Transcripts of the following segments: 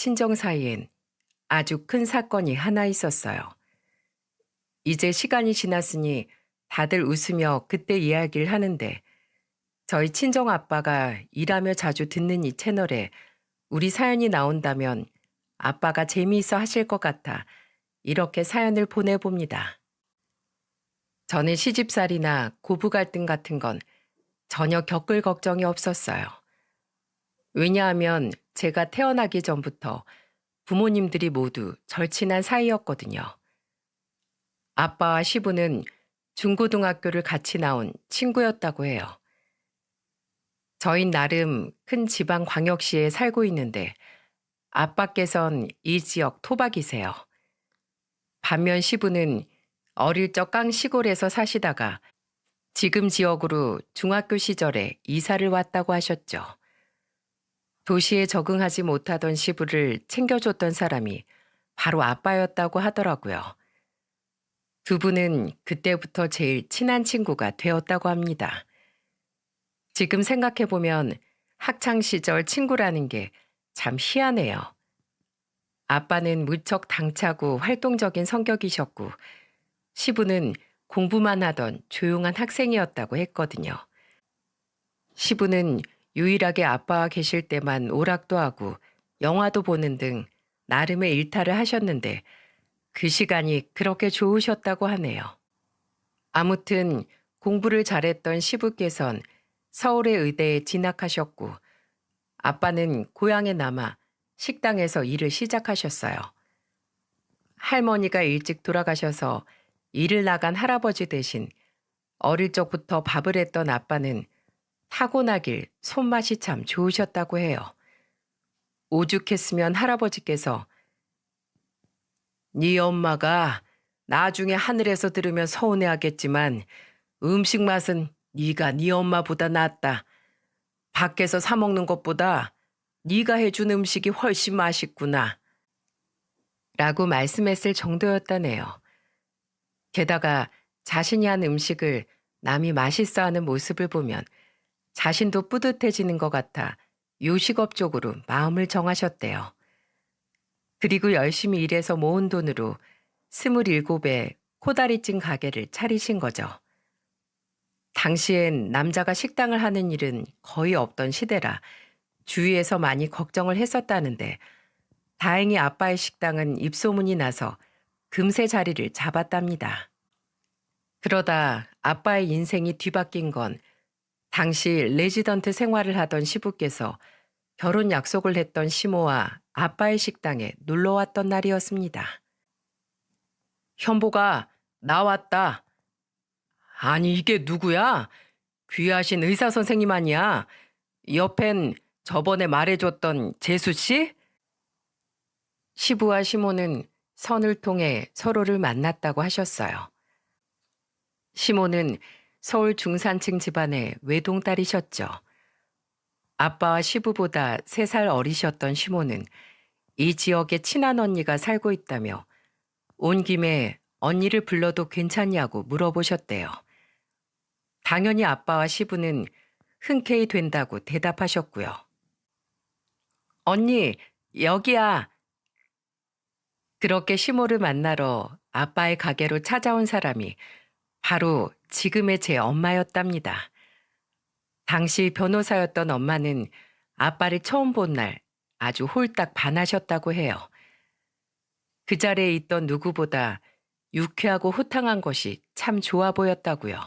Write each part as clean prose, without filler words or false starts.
친정 사이엔 아주 큰 사건이 하나 있었어요. 이제 시간이 지났으니 다들 웃으며 그때 이야기를 하는데 저희 친정 아빠가 일하며 자주 듣는 이 채널에 우리 사연이 나온다면 아빠가 재미있어 하실 것 같아 이렇게 사연을 보내봅니다. 저는 시집살이나 고부 갈등 같은 건 전혀 겪을 걱정이 없었어요. 왜냐하면 제가 태어나기 전부터 부모님들이 모두 절친한 사이였거든요. 아빠와 시부는 중고등학교를 같이 나온 친구였다고 해요. 저희 나름 큰 지방 광역시에 살고 있는데 아빠께선 이 지역 토박이세요. 반면 시부는 어릴 적 깡 시골에서 사시다가 지금 지역으로 중학교 시절에 이사를 왔다고 하셨죠. 도시에 적응하지 못하던 시부를 챙겨줬던 사람이 바로 아빠였다고 하더라고요. 두 분은 그때부터 제일 친한 친구가 되었다고 합니다. 지금 생각해보면 학창시절 친구라는 게 참 희한해요. 아빠는 무척 당차고 활동적인 성격이셨고 시부는 공부만 하던 조용한 학생이었다고 했거든요. 시부는 유일하게 아빠와 계실 때만 오락도 하고 영화도 보는 등 나름의 일탈을 하셨는데 그 시간이 그렇게 좋으셨다고 하네요. 아무튼 공부를 잘했던 시부께선 서울의 의대에 진학하셨고 아빠는 고향에 남아 식당에서 일을 시작하셨어요. 할머니가 일찍 돌아가셔서 일을 나간 할아버지 대신 어릴 적부터 밥을 했던 아빠는 타고나길 손맛이 참 좋으셨다고 해요. 오죽했으면 할아버지께서 네 엄마가 나중에 하늘에서 들으면 서운해하겠지만 음식 맛은 네가 네 엄마보다 낫다. 밖에서 사 먹는 것보다 네가 해준 음식이 훨씬 맛있구나. 라고 말씀했을 정도였다네요. 게다가 자신이 한 음식을 남이 맛있어하는 모습을 보면 자신도 뿌듯해지는 것 같아 요식업 쪽으로 마음을 정하셨대요. 그리고 열심히 일해서 모은 돈으로 27에 코다리찜 가게를 차리신 거죠. 당시엔 남자가 식당을 하는 일은 거의 없던 시대라 주위에서 많이 걱정을 했었다는데 다행히 아빠의 식당은 입소문이 나서 금세 자리를 잡았답니다. 그러다 아빠의 인생이 뒤바뀐 건 당시 레지던트 생활을 하던 시부께서 결혼 약속을 했던 시모와 아빠의 식당에 놀러 왔던 날이었습니다. 현보가 나왔다. 아니 이게 누구야? 귀하신 의사 선생님 아니야? 옆엔 저번에 말해줬던 재수 씨? 시부와 시모는 선을 통해 서로를 만났다고 하셨어요. 시모는 서울 중산층 집안의 외동딸이셨죠. 아빠와 시부보다 3살 어리셨던 시모는 이 지역에 친한 언니가 살고 있다며 온 김에 언니를 불러도 괜찮냐고 물어보셨대요. 당연히 아빠와 시부는 흔쾌히 된다고 대답하셨고요. 언니, 여기야. 그렇게 시모를 만나러 아빠의 가게로 찾아온 사람이 바로 지금의 제 엄마였답니다. 당시 변호사였던 엄마는 아빠를 처음 본 날 아주 홀딱 반하셨다고 해요. 그 자리에 있던 누구보다 유쾌하고 호탕한 것이 참 좋아 보였다고요.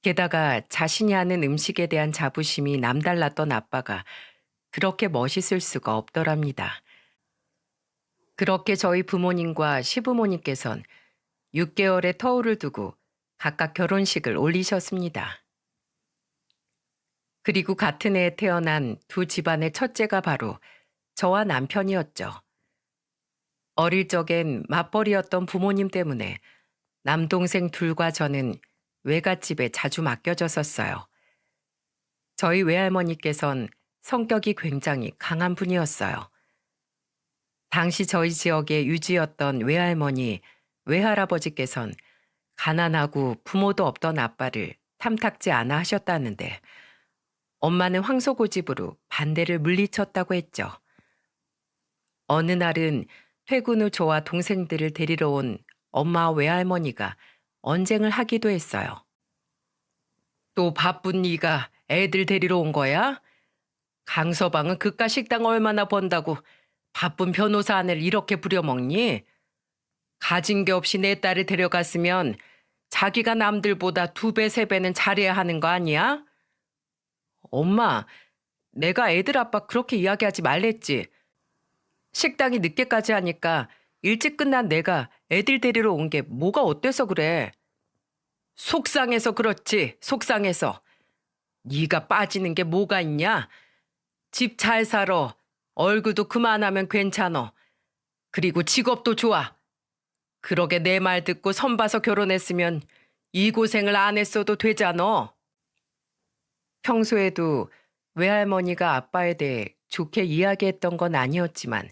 게다가 자신이 하는 음식에 대한 자부심이 남달랐던 아빠가 그렇게 멋있을 수가 없더랍니다. 그렇게 저희 부모님과 시부모님께선 6개월의 터울을 두고 각각 결혼식을 올리셨습니다. 그리고 같은 해에 태어난 두 집안의 첫째가 바로 저와 남편이었죠. 어릴 적엔 맞벌이였던 부모님 때문에 남동생 둘과 저는 외갓집에 자주 맡겨졌었어요. 저희 외할머니께선 성격이 굉장히 강한 분이었어요. 당시 저희 지역의 유지였던 외할머니, 외할아버지께선 가난하고 부모도 없던 아빠를 탐탁지 않아 하셨다는데 엄마는 황소고집으로 반대를 물리쳤다고 했죠. 어느 날은 퇴근 후 저와 동생들을 데리러 온 엄마 외할머니가 언쟁을 하기도 했어요. 또 바쁜 네가 애들 데리러 온 거야? 강서방은 그깟 식당 얼마나 번다고 바쁜 변호사 아내를 이렇게 부려먹니? 가진 게 없이 내 딸을 데려갔으면 자기가 남들보다 두 배, 세 배는 잘해야 하는 거 아니야? 엄마, 내가 애들 아빠 그렇게 이야기하지 말랬지. 식당이 늦게까지 하니까 일찍 끝난 내가 애들 데리러 온 게 뭐가 어때서 그래? 속상해서 그렇지, 속상해서. 네가 빠지는 게 뭐가 있냐? 집 잘 살아. 얼굴도 그만하면 괜찮어. 그리고 직업도 좋아. 그러게 내 말 듣고 선 봐서 결혼했으면 이 고생을 안 했어도 되잖아. 평소에도 외할머니가 아빠에 대해 좋게 이야기했던 건 아니었지만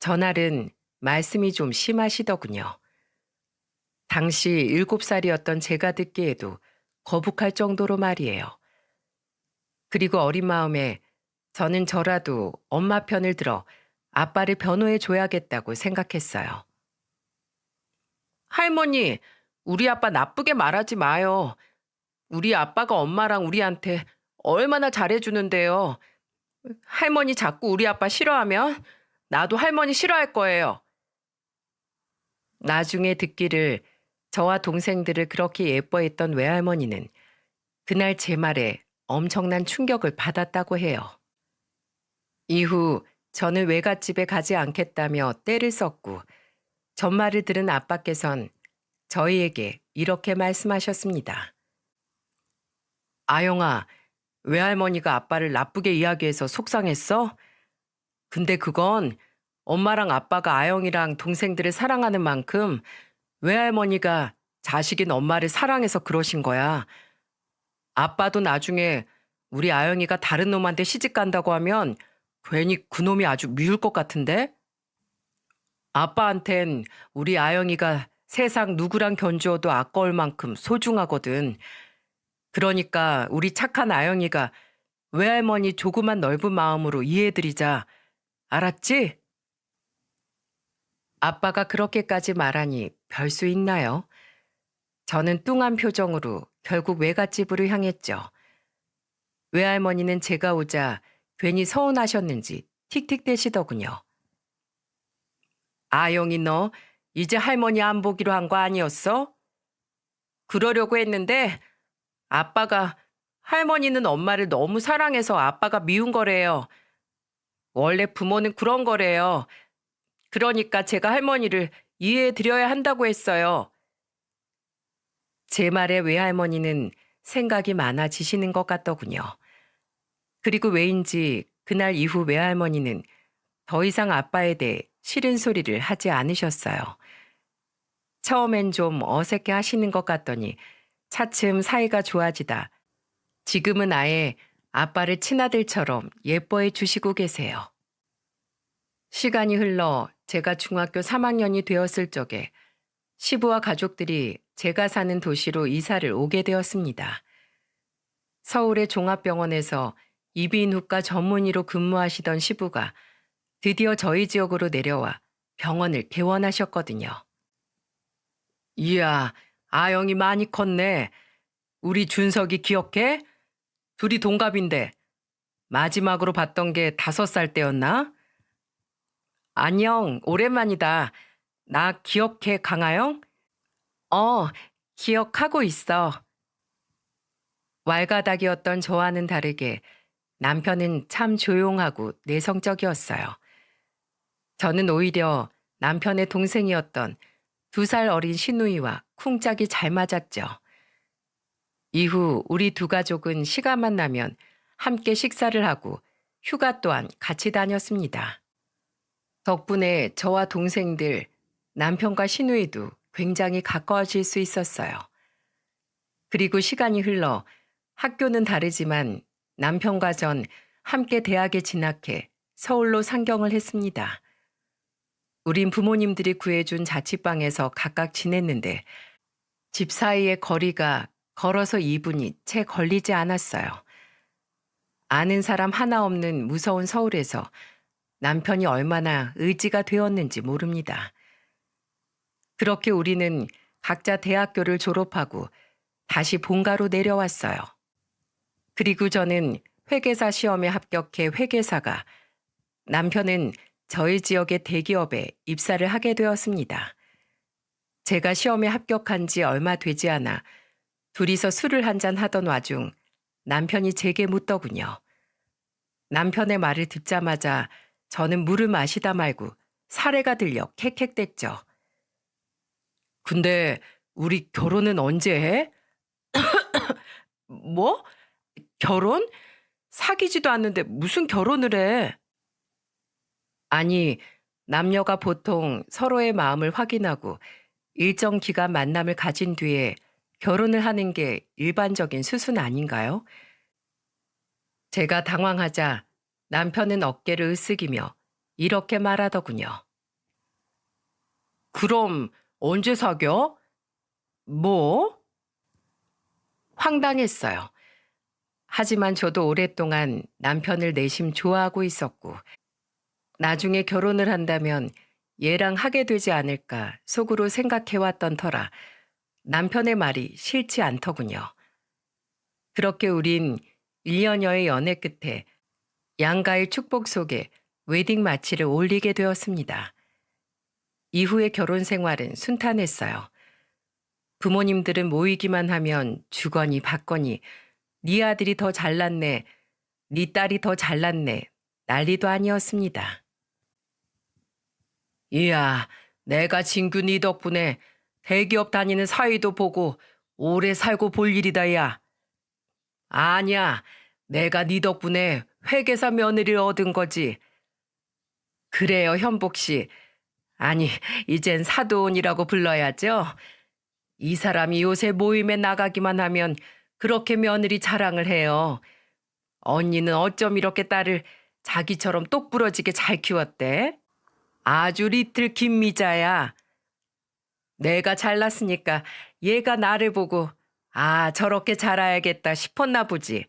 전날은 말씀이 좀 심하시더군요. 당시 7살이었던 제가 듣기에도 거북할 정도로 말이에요. 그리고 어린 마음에 저는 저라도 엄마 편을 들어 아빠를 변호해 줘야겠다고 생각했어요. 할머니, 우리 아빠 나쁘게 말하지 마요. 우리 아빠가 엄마랑 우리한테 얼마나 잘해주는데요. 할머니 자꾸 우리 아빠 싫어하면 나도 할머니 싫어할 거예요. 나중에 듣기를 저와 동생들을 그렇게 예뻐했던 외할머니는 그날 제 말에 엄청난 충격을 받았다고 해요. 이후 저는 외갓집에 가지 않겠다며 떼를 썼고 전말을 들은 아빠께선 저희에게 이렇게 말씀하셨습니다. 아영아, 외할머니가 아빠를 나쁘게 이야기해서 속상했어? 근데 그건 엄마랑 아빠가 아영이랑 동생들을 사랑하는 만큼 외할머니가 자식인 엄마를 사랑해서 그러신 거야. 아빠도 나중에 우리 아영이가 다른 놈한테 시집 간다고 하면 괜히 그놈이 아주 미울 것 같은데? 아빠한텐 우리 아영이가 세상 누구랑 견주어도 아까울 만큼 소중하거든. 그러니까 우리 착한 아영이가 외할머니 조그만 넓은 마음으로 이해해드리자. 알았지? 아빠가 그렇게까지 말하니 별 수 있나요? 저는 뚱한 표정으로 결국 외갓집으로 향했죠. 외할머니는 제가 오자 괜히 서운하셨는지 틱틱대시더군요. 아영이 너 이제 할머니 안 보기로 한 거 아니었어? 그러려고 했는데 아빠가 할머니는 엄마를 너무 사랑해서 아빠가 미운 거래요. 원래 부모는 그런 거래요. 그러니까 제가 할머니를 이해해 드려야 한다고 했어요. 제 말에 외할머니는 생각이 많아지시는 것 같더군요. 그리고 왜인지 그날 이후 외할머니는 더 이상 아빠에 대해 싫은 소리를 하지 않으셨어요. 처음엔 좀 어색해 하시는 것 같더니 차츰 사이가 좋아지다 지금은 아예 아빠를 친아들처럼 예뻐해 주시고 계세요. 시간이 흘러 제가 중학교 3학년이 되었을 적에 시부와 가족들이 제가 사는 도시로 이사를 오게 되었습니다. 서울의 종합병원에서 이비인후과 전문의로 근무하시던 시부가 드디어 저희 지역으로 내려와 병원을 개원하셨거든요. 이야, 아영이 많이 컸네. 우리 준석이 기억해? 둘이 동갑인데 마지막으로 봤던 게 5살 때였나? 안녕, 오랜만이다. 나 기억해, 강아영? 기억하고 있어. 왈가닥이었던 저와는 다르게 남편은 참 조용하고 내성적이었어요. 저는 오히려 남편의 동생이었던 2살 어린 시누이와 쿵짝이 잘 맞았죠. 이후 우리 두 가족은 시간만 나면 함께 식사를 하고 휴가 또한 같이 다녔습니다. 덕분에 저와 동생들, 남편과 시누이도 굉장히 가까워질 수 있었어요. 그리고 시간이 흘러 학교는 다르지만 남편과 전 함께 대학에 진학해 서울로 상경을 했습니다. 우린 부모님들이 구해준 자취방에서 각각 지냈는데 집 사이의 거리가 걸어서 2분이 채 걸리지 않았어요. 아는 사람 하나 없는 무서운 서울에서 남편이 얼마나 의지가 되었는지 모릅니다. 그렇게 우리는 각자 대학교를 졸업하고 다시 본가로 내려왔어요. 그리고 저는 회계사 시험에 합격해 회계사가, 남편은 저희 지역의 대기업에 입사를 하게 되었습니다. 제가 시험에 합격한 지 얼마 되지 않아 둘이서 술을 한잔 하던 와중 남편이 제게 묻더군요. 남편의 말을 듣자마자 저는 물을 마시다 말고 사례가 들려 캑캑댔죠. 근데 우리 결혼은 언제 해? 뭐? 결혼? 사귀지도 않는데 무슨 결혼을 해? 아니, 남녀가 보통 서로의 마음을 확인하고 일정 기간 만남을 가진 뒤에 결혼을 하는 게 일반적인 수순 아닌가요? 제가 당황하자 남편은 어깨를 으쓱이며 이렇게 말하더군요. 그럼 언제 사겨? 뭐? 황당했어요. 하지만 저도 오랫동안 남편을 내심 좋아하고 있었고, 나중에 결혼을 한다면 얘랑 하게 되지 않을까 속으로 생각해왔던 터라 남편의 말이 싫지 않더군요. 그렇게 우린 1년여의 연애 끝에 양가의 축복 속에 웨딩 마치를 올리게 되었습니다. 이후의 결혼 생활은 순탄했어요. 부모님들은 모이기만 하면 주거니 받거니 네 아들이 더 잘났네, 네 딸이 더 잘났네 난리도 아니었습니다. 이야, 내가 진규 네 덕분에 대기업 다니는 사위도 보고 오래 살고 볼 일이다, 야. 아니야, 내가 네 덕분에 회계사 며느리를 얻은 거지. 그래요, 현복 씨. 아니, 이젠 사돈이라고 불러야죠. 이 사람이 요새 모임에 나가기만 하면 그렇게 며느리 자랑을 해요. 언니는 어쩜 이렇게 딸을 자기처럼 똑부러지게 잘 키웠대? 아주 리틀 김미자야. 내가 잘났으니까 얘가 나를 보고 저렇게 자라야겠다 싶었나 보지.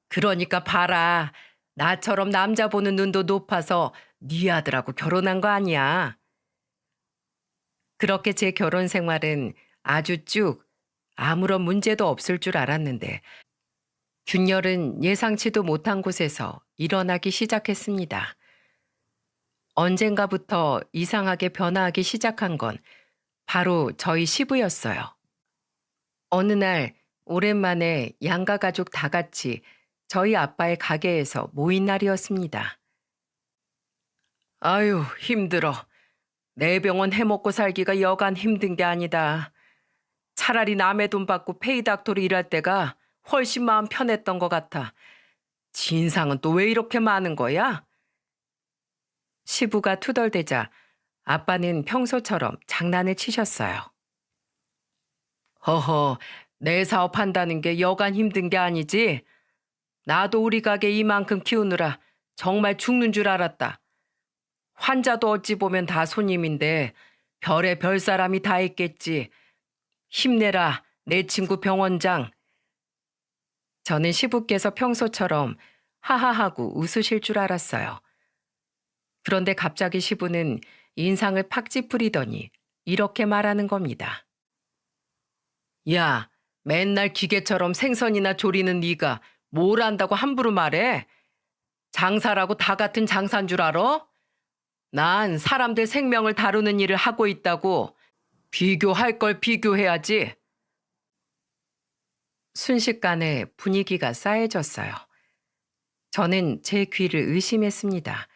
그러니까 봐라. 나처럼 남자 보는 눈도 높아서 네 아들하고 결혼한 거 아니야. 그렇게 제 결혼 생활은 아주 쭉 아무런 문제도 없을 줄 알았는데 균열은 예상치도 못한 곳에서 일어나기 시작했습니다. 언젠가부터 이상하게 변화하기 시작한 건 바로 저희 시부였어요. 어느 날 오랜만에 양가 가족 다 같이 저희 아빠의 가게에서 모인 날이었습니다. 아유, 힘들어. 내 병원 해먹고 살기가 여간 힘든 게 아니다. 차라리 남의 돈 받고 페이닥터로 일할 때가 훨씬 마음 편했던 것 같아. 진상은 또 왜 이렇게 많은 거야? 시부가 투덜대자 아빠는 평소처럼 장난을 치셨어요. 허허, 내 사업한다는 게 여간 힘든 게 아니지? 나도 우리 가게 이만큼 키우느라 정말 죽는 줄 알았다. 환자도 어찌 보면 다 손님인데 별의 별 사람이 다 있겠지. 힘내라, 내 친구 병원장. 저는 시부께서 평소처럼 하하하고 웃으실 줄 알았어요. 그런데 갑자기 시부는 인상을 팍 찌푸리더니 이렇게 말하는 겁니다. 야, 맨날 기계처럼 생선이나 조리는 네가 뭘 안다고 함부로 말해? 장사라고 다 같은 장사인 줄 알아? 난 사람들 생명을 다루는 일을 하고 있다고. 비교할 걸 비교해야지. 순식간에 분위기가 싸해졌어요. 저는 제 귀를 의심했습니다.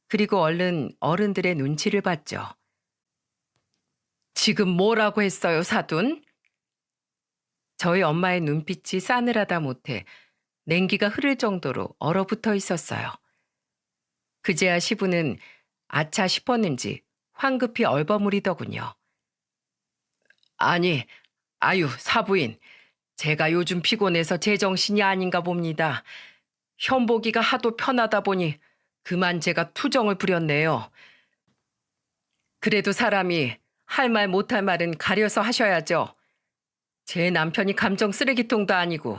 그리고 얼른 어른들의 눈치를 봤죠. 지금 뭐라고 했어요, 사돈? 저희 엄마의 눈빛이 싸늘하다 못해 냉기가 흐를 정도로 얼어붙어 있었어요. 그제야 시부는 아차 싶었는지 황급히 얼버무리더군요. 아니, 아유, 사부인. 제가 요즘 피곤해서 제정신이 아닌가 봅니다. 현복이가 하도 편하다 보니 그만 제가 투정을 부렸네요. 그래도 사람이 할 말 못할 말은 가려서 하셔야죠. 제 남편이 감정 쓰레기통도 아니고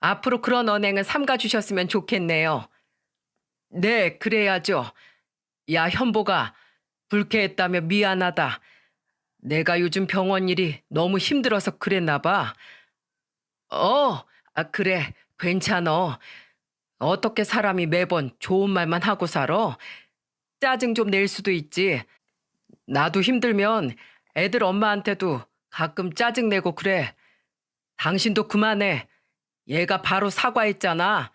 앞으로 그런 언행은 삼가주셨으면 좋겠네요. 네, 그래야죠. 야, 현보가 불쾌했다며 미안하다. 내가 요즘 병원 일이 너무 힘들어서 그랬나 봐. 그래. 괜찮어. 어떻게 사람이 매번 좋은 말만 하고 살아? 짜증 좀 낼 수도 있지. 나도 힘들면 애들 엄마한테도 가끔 짜증 내고 그래. 당신도 그만해. 얘가 바로 사과했잖아.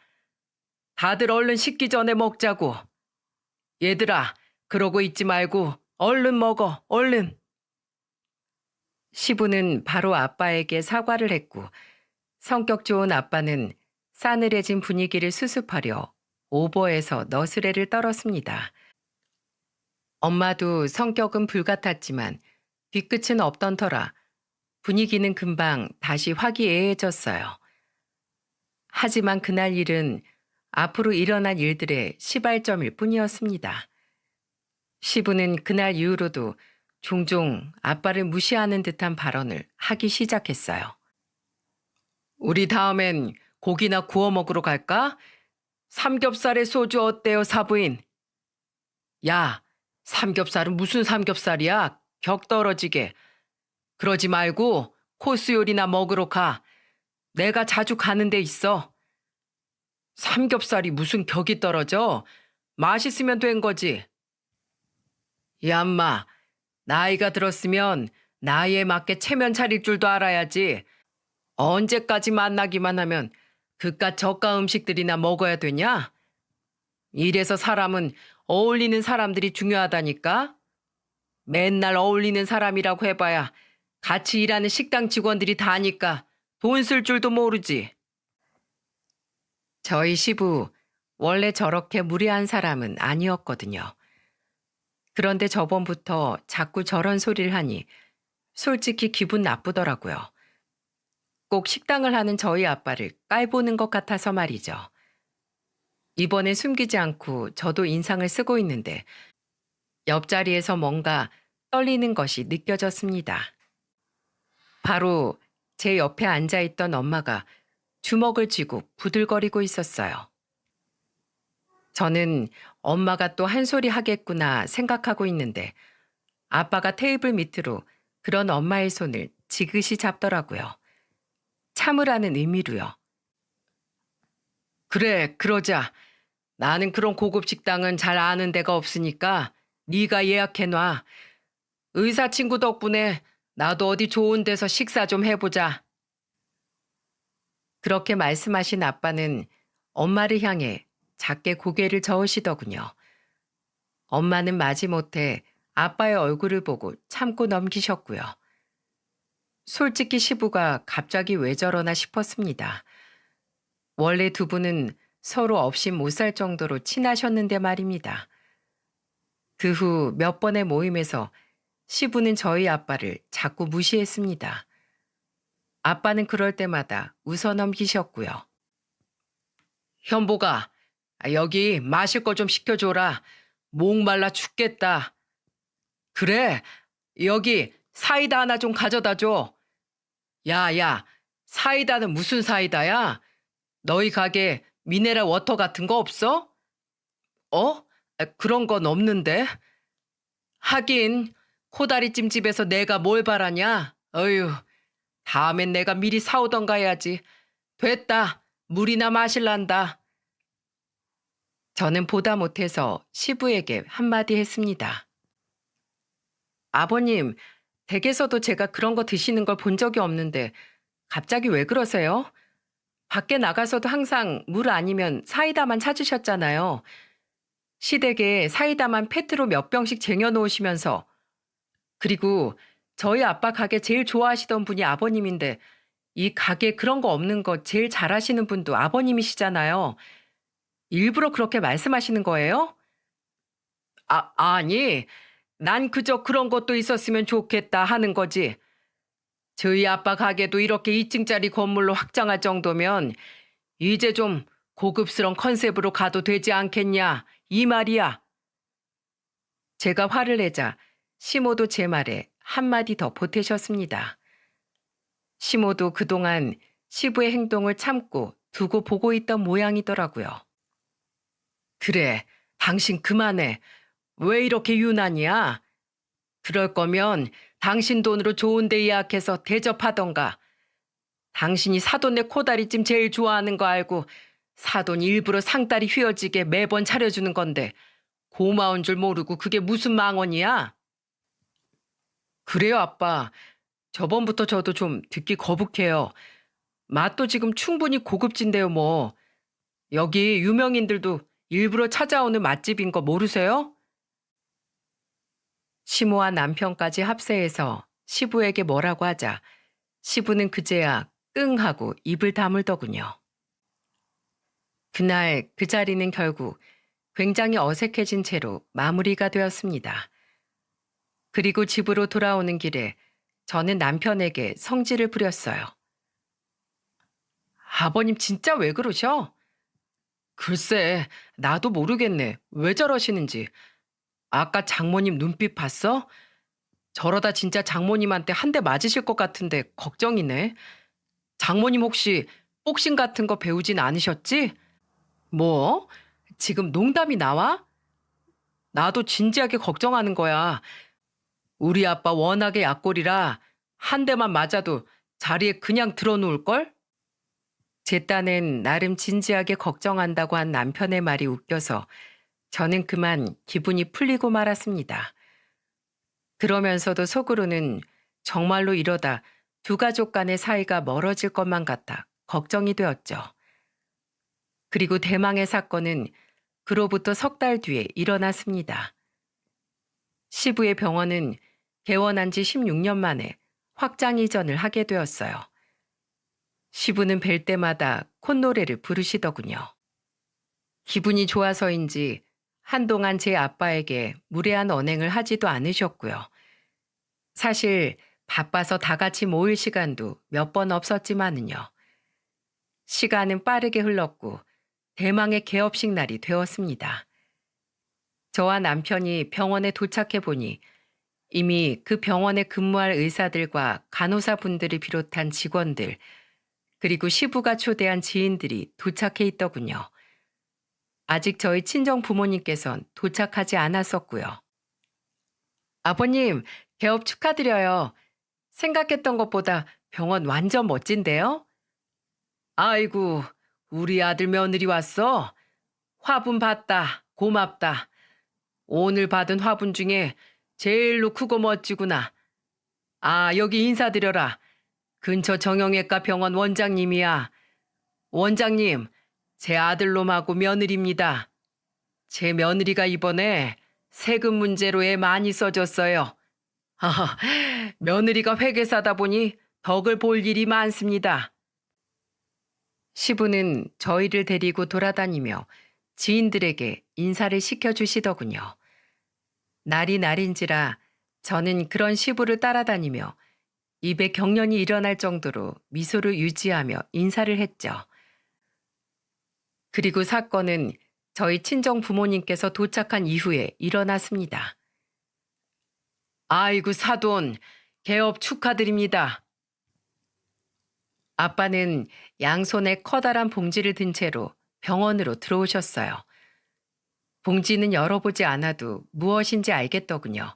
다들 얼른 식기 전에 먹자고. 얘들아, 그러고 있지 말고 얼른 먹어, 얼른. 시부는 바로 아빠에게 사과를 했고, 성격 좋은 아빠는 싸늘해진 분위기를 수습하려 오버해서 너스레를 떨었습니다. 엄마도 성격은 불같았지만 뒤끝은 없던 터라 분위기는 금방 다시 화기애애해졌어요. 하지만 그날 일은 앞으로 일어날 일들의 시발점일 뿐이었습니다. 시부는 그날 이후로도 종종 아빠를 무시하는 듯한 발언을 하기 시작했어요. 우리 다음엔 고기나 구워 먹으러 갈까? 삼겹살에 소주 어때요, 사부인? 야, 삼겹살은 무슨 삼겹살이야? 격 떨어지게. 그러지 말고 코스 요리나 먹으러 가. 내가 자주 가는 데 있어. 삼겹살이 무슨 격이 떨어져? 맛있으면 된 거지. 얌마, 나이가 들었으면 나이에 맞게 체면 차릴 줄도 알아야지. 언제까지 만나기만 하면 그깟 저가 음식들이나 먹어야 되냐? 이래서 사람은 어울리는 사람들이 중요하다니까? 맨날 어울리는 사람이라고 해봐야 같이 일하는 식당 직원들이 다니까 돈 쓸 줄도 모르지. 저희 시부 원래 저렇게 무례한 사람은 아니었거든요. 그런데 저번부터 자꾸 저런 소리를 하니 솔직히 기분 나쁘더라고요. 꼭 식당을 하는 저희 아빠를 깔보는 것 같아서 말이죠. 이번엔 숨기지 않고 저도 인상을 쓰고 있는데 옆자리에서 뭔가 떨리는 것이 느껴졌습니다. 바로 제 옆에 앉아있던 엄마가 주먹을 쥐고 부들거리고 있었어요. 저는 엄마가 또 한 소리 하겠구나 생각하고 있는데 아빠가 테이블 밑으로 그런 엄마의 손을 지그시 잡더라고요. 참으라는 의미로요. 그래, 그러자. 나는 그런 고급 식당은 잘 아는 데가 없으니까 네가 예약해놔. 의사 친구 덕분에 나도 어디 좋은 데서 식사 좀 해보자. 그렇게 말씀하신 아빠는 엄마를 향해 작게 고개를 저으시더군요. 엄마는 마지못해 아빠의 얼굴을 보고 참고 넘기셨고요. 솔직히 시부가 갑자기 왜 저러나 싶었습니다. 원래 두 분은 서로 없이 못 살 정도로 친하셨는데 말입니다. 그 후 몇 번의 모임에서 시부는 저희 아빠를 자꾸 무시했습니다. 아빠는 그럴 때마다 웃어 넘기셨고요. 현보가, 여기 마실 거 좀 시켜줘라. 목말라 죽겠다. 그래, 여기 사이다 하나 좀 가져다 줘. 야, 사이다는 무슨 사이다야? 너희 가게 미네랄 워터 같은 거 없어? 그런 건 없는데. 하긴 코다리찜 집에서 내가 뭘 바라냐? 어휴, 다음엔 내가 미리 사오던가 해야지. 됐다. 물이나 마실란다. 저는 보다 못해서 시부에게 한마디 했습니다. 아버님, 댁에서도 제가 그런 거 드시는 걸 본 적이 없는데 갑자기 왜 그러세요? 밖에 나가서도 항상 물 아니면 사이다만 찾으셨잖아요. 시댁에 사이다만 페트로 몇 병씩 쟁여놓으시면서. 그리고 저희 아빠 가게 제일 좋아하시던 분이 아버님인데 이 가게 그런 거 없는 거 제일 잘하시는 분도 아버님이시잖아요. 일부러 그렇게 말씀하시는 거예요? 아니, 난 그저 그런 것도 있었으면 좋겠다 하는 거지. 저희 아빠 가게도 이렇게 2층짜리 건물로 확장할 정도면 이제 좀 고급스러운 컨셉으로 가도 되지 않겠냐, 이 말이야. 제가 화를 내자 시모도 제 말에 한마디 더 보태셨습니다. 시모도 그동안 시부의 행동을 참고 두고 보고 있던 모양이더라고요. 그래, 당신 그만해. 왜 이렇게 유난이야? 그럴 거면 당신 돈으로 좋은 데 예약해서 대접하던가. 당신이 사돈네 코다리찜 제일 좋아하는 거 알고 사돈이 일부러 상다리 휘어지게 매번 차려주는 건데 고마운 줄 모르고 그게 무슨 망언이야? 그래요, 아빠. 저번부터 저도 좀 듣기 거북해요. 맛도 지금 충분히 고급진데요, 뭐. 여기 유명인들도 일부러 찾아오는 맛집인 거 모르세요? 시모와 남편까지 합세해서 시부에게 뭐라고 하자 시부는 그제야 끙 하고 입을 다물더군요. 그날 그 자리는 결국 굉장히 어색해진 채로 마무리가 되었습니다. 그리고 집으로 돌아오는 길에 저는 남편에게 성질을 부렸어요. 아버님 진짜 왜 그러셔? 글쎄, 나도 모르겠네. 왜 저러시는지. 아까 장모님 눈빛 봤어? 저러다 진짜 장모님한테 한 대 맞으실 것 같은데 걱정이네. 장모님 혹시 복싱 같은 거 배우진 않으셨지? 뭐? 지금 농담이 나와? 나도 진지하게 걱정하는 거야. 우리 아빠 워낙에 약골이라 한 대만 맞아도 자리에 그냥 들어놓을걸? 제 딴엔 나름 진지하게 걱정한다고 한 남편의 말이 웃겨서 저는 그만 기분이 풀리고 말았습니다. 그러면서도 속으로는 정말로 이러다 두 가족 간의 사이가 멀어질 것만 같아 걱정이 되었죠. 그리고 대망의 사건은 그로부터 석 달 뒤에 일어났습니다. 시부의 병원은 개원한 지 16년 만에 확장 이전을 하게 되었어요. 시부는 뵐 때마다 콧노래를 부르시더군요. 기분이 좋아서인지 한동안 제 아빠에게 무례한 언행을 하지도 않으셨고요. 사실 바빠서 다 같이 모일 시간도 몇 번 없었지만은요. 시간은 빠르게 흘렀고 대망의 개업식 날이 되었습니다. 저와 남편이 병원에 도착해 보니 이미 그 병원에 근무할 의사들과 간호사분들을 비롯한 직원들, 그리고 시부가 초대한 지인들이 도착해 있더군요. 아직 저희 친정 부모님께선 도착하지 않았었고요. 아버님, 개업 축하드려요. 생각했던 것보다 병원 완전 멋진데요? 아이고, 우리 아들 며느리 왔어? 화분 봤다. 고맙다. 오늘 받은 화분 중에 제일로 크고 멋지구나. 아, 여기 인사드려라. 근처 정형외과 병원 원장님이야. 원장님, 제 아들놈하고 며느리입니다. 제 며느리가 이번에 세금 문제로 애 많이 써줬어요. 아, 며느리가 회계사다 보니 덕을 볼 일이 많습니다. 시부는 저희를 데리고 돌아다니며 지인들에게 인사를 시켜주시더군요. 날이 날인지라 저는 그런 시부를 따라다니며 입에 경련이 일어날 정도로 미소를 유지하며 인사를 했죠. 그리고 사건은 저희 친정 부모님께서 도착한 이후에 일어났습니다. 아이고 사돈, 개업 축하드립니다. 아빠는 양손에 커다란 봉지를 든 채로 병원으로 들어오셨어요. 봉지는 열어보지 않아도 무엇인지 알겠더군요.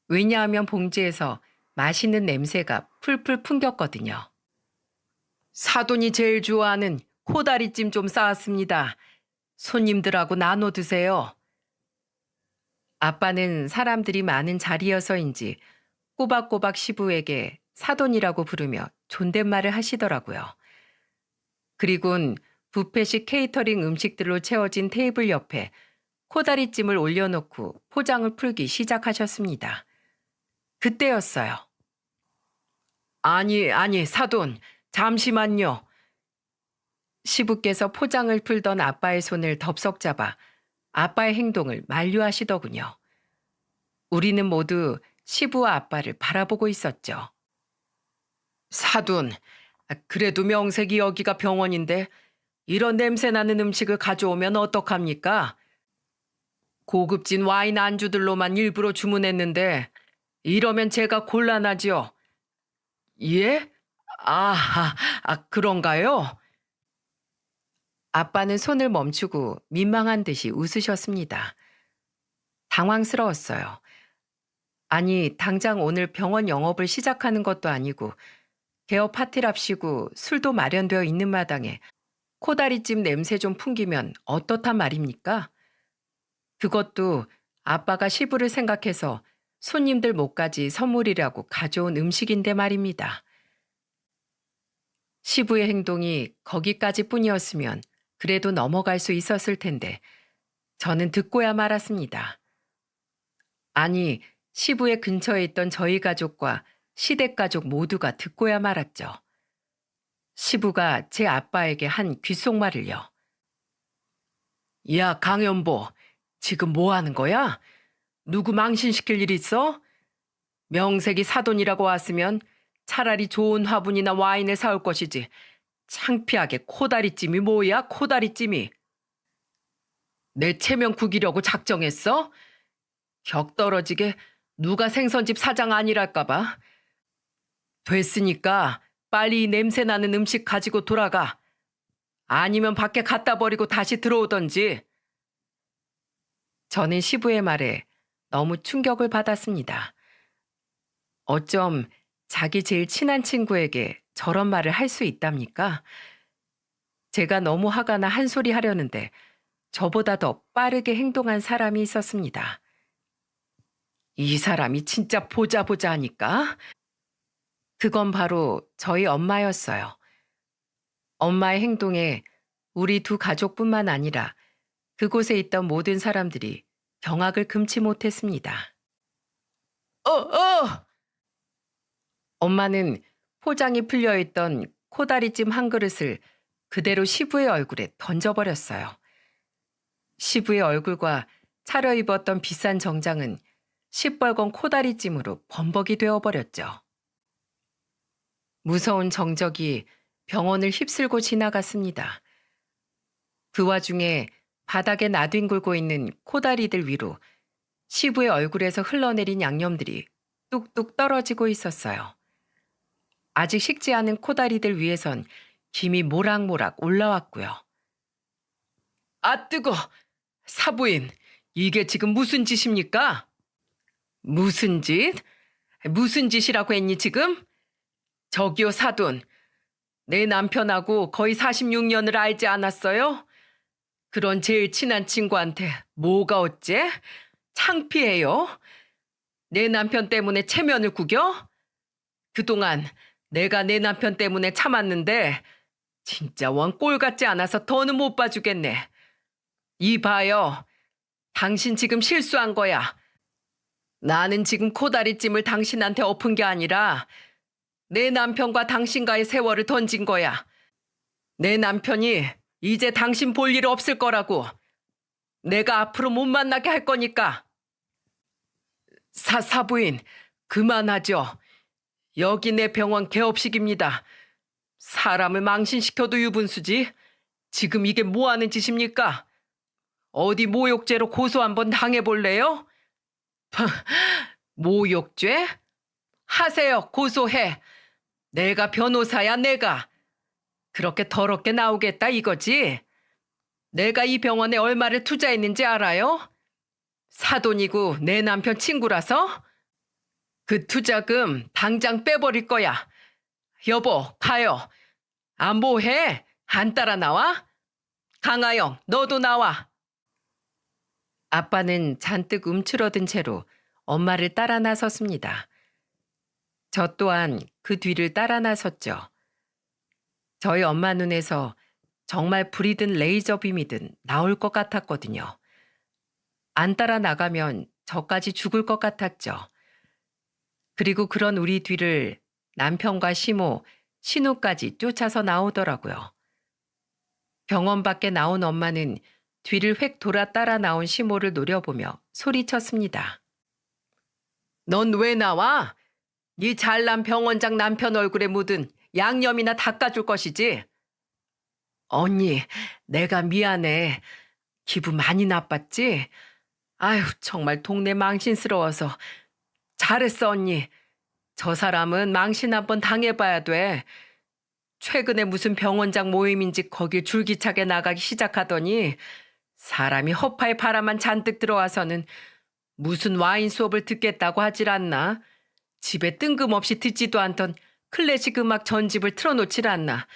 왜냐하면 봉지에서 맛있는 냄새가 풀풀 풍겼거든요. 사돈이 제일 좋아하는 코다리찜 좀 싸왔습니다. 손님들하고 나눠 드세요. 아빠는 사람들이 많은 자리여서인지 꼬박꼬박 시부에게 사돈이라고 부르며 존댓말을 하시더라고요. 그리곤 뷔페식 케이터링 음식들로 채워진 테이블 옆에 코다리찜을 올려놓고 포장을 풀기 시작하셨습니다. 그때였어요. 아니, 사돈, 잠시만요. 시부께서 포장을 풀던 아빠의 손을 덥석 잡아 아빠의 행동을 만류하시더군요. 우리는 모두 시부와 아빠를 바라보고 있었죠. 사돈, 그래도 명색이 여기가 병원인데 이런 냄새 나는 음식을 가져오면 어떡합니까? 고급진 와인 안주들로만 일부러 주문했는데 이러면 제가 곤란하지요. 예? 그런가요? 아빠는 손을 멈추고 민망한 듯이 웃으셨습니다. 당황스러웠어요. 아니, 당장 오늘 병원 영업을 시작하는 것도 아니고 개업 파티랍시고 술도 마련되어 있는 마당에 코다리찜 냄새 좀 풍기면 어떻단 말입니까? 그것도 아빠가 시부를 생각해서 손님들 목까지 선물이라고 가져온 음식인데 말입니다. 시부의 행동이 거기까지 뿐이었으면 그래도 넘어갈 수 있었을 텐데 저는 듣고야 말았습니다. 아니, 시부의 근처에 있던 저희 가족과 시댁 가족 모두가 듣고야 말았죠. 시부가 제 아빠에게 한 귓속말을요. 야, 강연보, 지금 뭐 하는 거야? 누구 망신시킬 일 있어? 명색이 사돈이라고 왔으면 차라리 좋은 화분이나 와인을 사올 것이지. 창피하게 코다리찜이 뭐야, 코다리찜이. 내 체면 구기려고 작정했어? 격 떨어지게 누가 생선집 사장 아니랄까봐. 됐으니까 빨리 이 냄새나는 음식 가지고 돌아가. 아니면 밖에 갖다 버리고 다시 들어오던지. 저는 시부의 말에 너무 충격을 받았습니다. 어쩜 자기 제일 친한 친구에게 저런 말을 할 수 있답니까? 제가 너무 화가 나 한 소리 하려는데 저보다 더 빠르게 행동한 사람이 있었습니다. 이 사람이 진짜 보자 하니까? 그건 바로 저희 엄마였어요. 엄마의 행동에 우리 두 가족뿐만 아니라 그곳에 있던 모든 사람들이 경악을 금치 못했습니다. 엄마는 포장이 풀려있던 코다리찜 한 그릇을 그대로 시부의 얼굴에 던져버렸어요. 시부의 얼굴과 차려입었던 비싼 정장은 시뻘건 코다리찜으로 범벅이 되어버렸죠. 무서운 정적이 병원을 휩쓸고 지나갔습니다. 그 와중에 바닥에 나뒹굴고 있는 코다리들 위로 시부의 얼굴에서 흘러내린 양념들이 뚝뚝 떨어지고 있었어요. 아직 식지 않은 코다리들 위에선 김이 모락모락 올라왔고요. 아, 뜨거! 사부인, 이게 지금 무슨 짓입니까? 무슨 짓? 무슨 짓이라고 했니 지금? 저기요 사돈, 내 남편하고 거의 46년을 알지 않았어요? 그런 제일 친한 친구한테 뭐가 어째? 창피해요? 내 남편 때문에 체면을 구겨? 그동안 내가 내 남편 때문에 참았는데 진짜 원 꼴 같지 않아서 더는 못 봐주겠네. 이 봐요. 당신 지금 실수한 거야. 나는 지금 코다리찜을 당신한테 엎은 게 아니라 내 남편과 당신과의 세월을 던진 거야. 내 남편이 이제 당신 볼 일 없을 거라고. 내가 앞으로 못 만나게 할 거니까. 사부인, 그만하죠. 여기 내 병원 개업식입니다. 사람을 망신시켜도 유분수지. 지금 이게 뭐 하는 짓입니까? 어디 모욕죄로 고소 한번 당해볼래요? 모욕죄? 하세요, 고소해. 내가 변호사야, 내가. 그렇게 더럽게 나오겠다 이거지? 내가 이 병원에 얼마를 투자했는지 알아요? 사돈이고 내 남편 친구라서? 그 투자금 당장 빼버릴 거야. 여보, 가요. 아, 뭐해? 안 따라 나와? 강아영, 너도 나와. 아빠는 잔뜩 움츠러든 채로 엄마를 따라 나섰습니다. 저 또한 그 뒤를 따라 나섰죠. 저희 엄마 눈에서 정말 불이든 레이저 빔이든 나올 것 같았거든요. 안 따라 나가면 저까지 죽을 것 같았죠. 그리고 그런 우리 뒤를 남편과 시모, 신우까지 쫓아서 나오더라고요. 병원 밖에 나온 엄마는 뒤를 획 돌아 따라 나온 시모를 노려보며 소리쳤습니다. 넌 왜 나와? 네 잘난 병원장 남편 얼굴에 묻은 양념이나 닦아줄 것이지. 언니, 내가 미안해. 기분 많이 나빴지? 아휴, 정말 동네 망신스러워서. 잘했어, 언니. 저 사람은 망신 한번 당해봐야 돼. 최근에 무슨 병원장 모임인지 거길 줄기차게 나가기 시작하더니 사람이 허파에 바람만 잔뜩 들어와서는 무슨 와인 수업을 듣겠다고 하질 않나. 집에 뜬금없이 듣지도 않던 클래식 음악 전집을 틀어놓질 않나.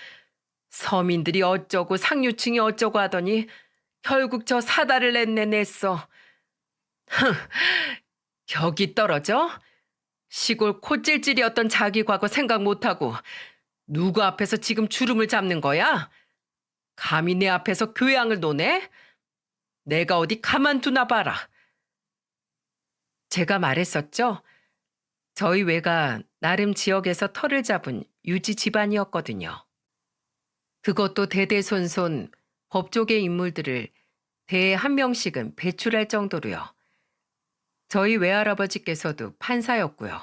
서민들이 어쩌고 상류층이 어쩌고 하더니 결국 저 사다를 냈어. 격이 떨어져? 시골 콧질질이었던 자기 과거 생각 못하고 누구 앞에서 지금 주름을 잡는 거야? 감히 내 앞에서 교양을 노네? 내가 어디 가만두나 봐라. 제가 말했었죠. 저희 외가 나름 지역에서 터를 잡은 유지 집안이었거든요. 그것도 대대손손 법조계 인물들을 대에 한 명씩은 배출할 정도로요. 저희 외할아버지께서도 판사였고요.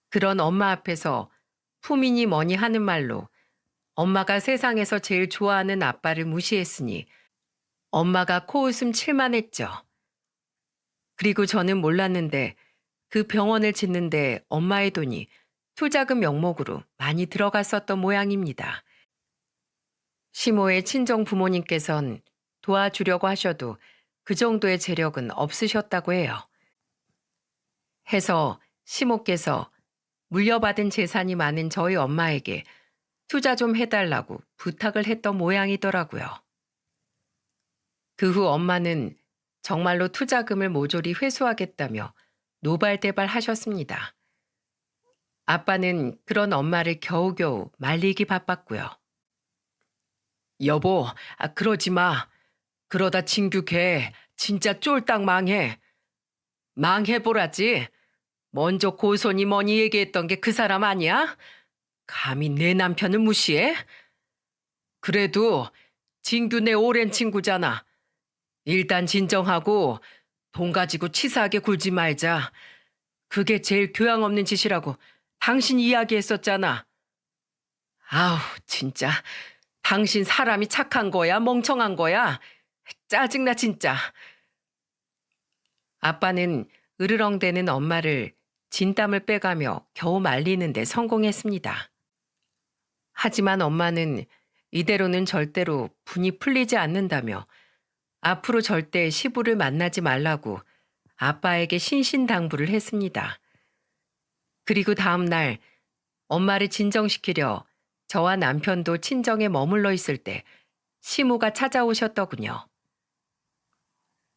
그런 엄마 앞에서 품이니 뭐니 하는 말로 엄마가 세상에서 제일 좋아하는 아빠를 무시했으니 엄마가 코웃음 칠만했죠. 그리고 저는 몰랐는데 그 병원을 짓는데 엄마의 돈이 투자금 명목으로 많이 들어갔었던 모양입니다. 시모의 친정 부모님께선 도와주려고 하셔도 그 정도의 재력은 없으셨다고 해요. 해서 시모께서 물려받은 재산이 많은 저희 엄마에게 투자 좀 해달라고 부탁을 했던 모양이더라고요. 그 후 엄마는 정말로 투자금을 모조리 회수하겠다며 노발대발 하셨습니다. 아빠는 그런 엄마를 겨우겨우 말리기 바빴고요. 여보, 그러지 마. 그러다 진규 걔 진짜 쫄딱 망해. 망해보라지. 먼저 고소니 뭐니 얘기했던 게 그 사람 아니야? 감히 내 남편을 무시해? 그래도 진규 내 오랜 친구잖아. 일단 진정하고 돈 가지고 치사하게 굴지 말자. 그게 제일 교양 없는 짓이라고 당신 이야기했었잖아. 아우, 진짜. 당신 사람이 착한 거야? 멍청한 거야? 짜증나 진짜. 아빠는 으르렁대는 엄마를 진땀을 빼가며 겨우 말리는데 성공했습니다. 하지만 엄마는 이대로는 절대로 분이 풀리지 않는다며 앞으로 절대 시부를 만나지 말라고 아빠에게 신신당부를 했습니다. 그리고 다음 날 엄마를 진정시키려 저와 남편도 친정에 머물러 있을 때 시모가 찾아오셨더군요.